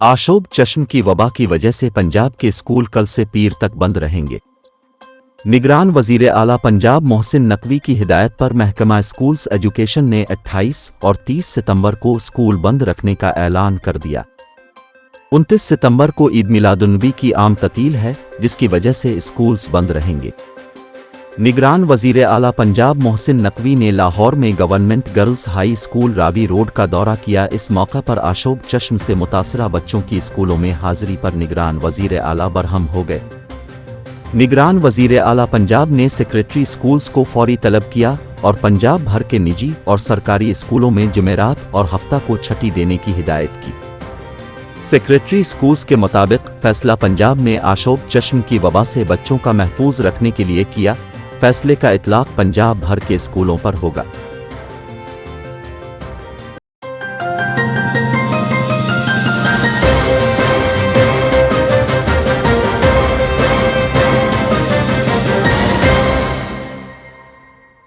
आशोब चश्म की वबा की वजह से पंजाब के स्कूल कल से पीर तक बंद रहेंगे। निगरान वजीर आला पंजाब मोहसिन नकवी की हिदायत पर महकमा स्कूल्स एजुकेशन ने 28 और 30 सितंबर को स्कूल बंद रखने का ऐलान कर दिया। 29 सितंबर को ईद मिलादुन्नबी की आम ततील है, जिसकी वजह से स्कूल्स बंद रहेंगे। निगरान वजीर आला पंजाब मोहसिन नकवी ने लाहौर में government girls high school Ravi road का दौरा किया। इस मौका पर आशोब चश्म से मुतासरा बच्चों की स्कूलों में हाजिरी पर निगरान वजीर आला बरहम हो गए। निगरान वजीर आला पंजाब ने सेक्रेटरी स्कूल्स को फौरी तलब किया और पंजाब भर के निजी और सरकारी स्कूलों में जुमेरात और हफ्ता को छुट्टी देने की हिदायत की। सेक्रेटरी स्कूल्स के मुताबिक फैसला पंजाब में आशोब चश्म की वबा से बच्चों का महफूज रखने के लिए किया। फैसले का इतलाक पंजाब भर के स्कूलों पर होगा।